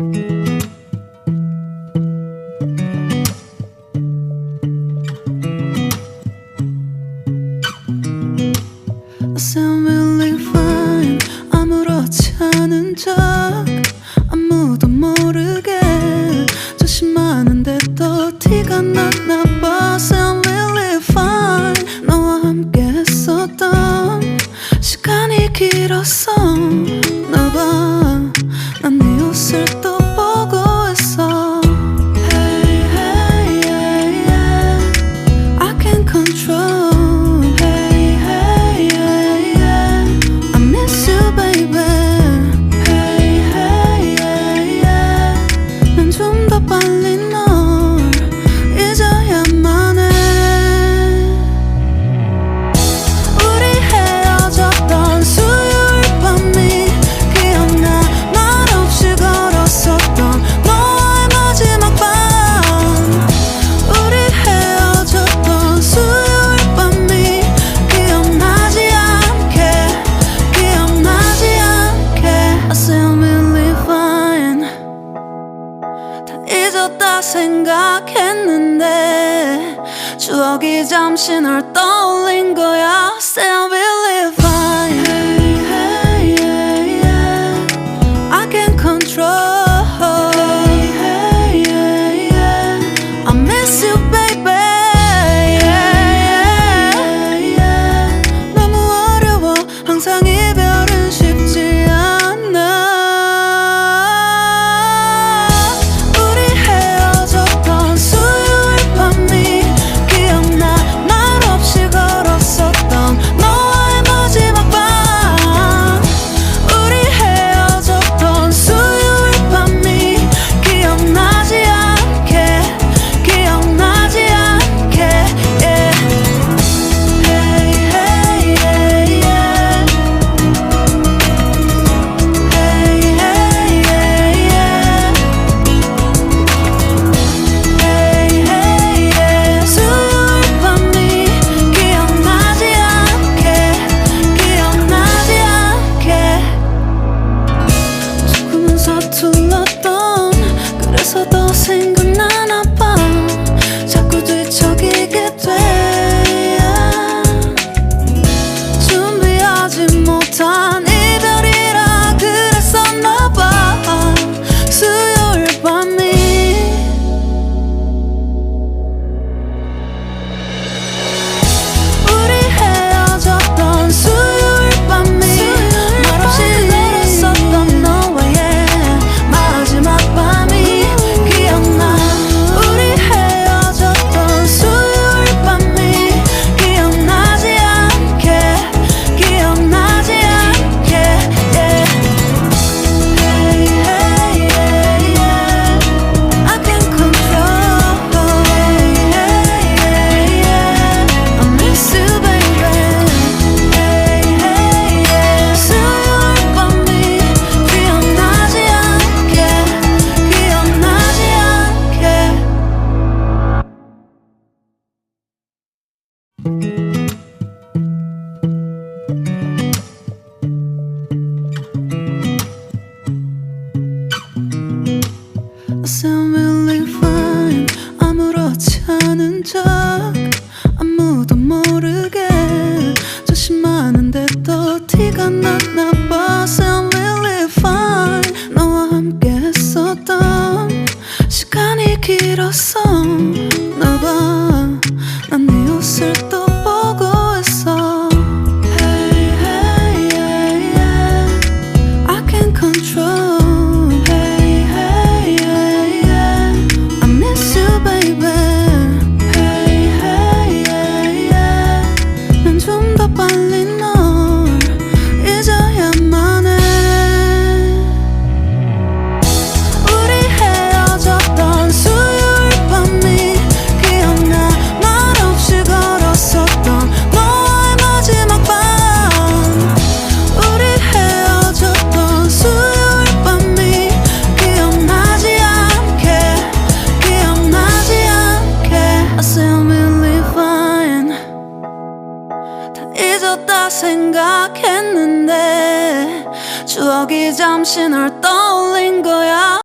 I sound really fine. 아무렇지 않은 척 아무도 모르게 조심하는데 또 티가 났나 봐. Sound really fine. 너와 함께 했었던 시간이 길었어. 나 봐, 난 네 옷을 또 보고 있어. Hey, hey, yeah, yeah. I can't control. 잊었다 생각했는데 추억이 잠시 널 떠올린 거야. Still really fine. Hey, hey, yeah, yeah. I can't control. Hey, hey, yeah, yeah. I miss you, baby. Yeah, yeah, yeah. 너무 어려워. 항상 이별은 쉽지 않아. 그래서 더 생각나나 봐. 자꾸 뒤척이게 돼. 준비하지 못한 이별이라 그랬었나 봐. 수요일 밤이 우리 헤어졌던 수요일 밤이 말없이 걸었었던 너와의 마지막 밤이 I sound really fine. 아무렇지 않은 척 아무도 모르게 조심하는데 또 티가 났나 봐. Sound really fine. 너와 함께 했었던 시간이 길었어. 나 봐, 난 네 옷을 또 보고 있어. Hey, hey, yeah, yeah. I can't control. 잊었다 생각했는데 추억이 잠시 널 떠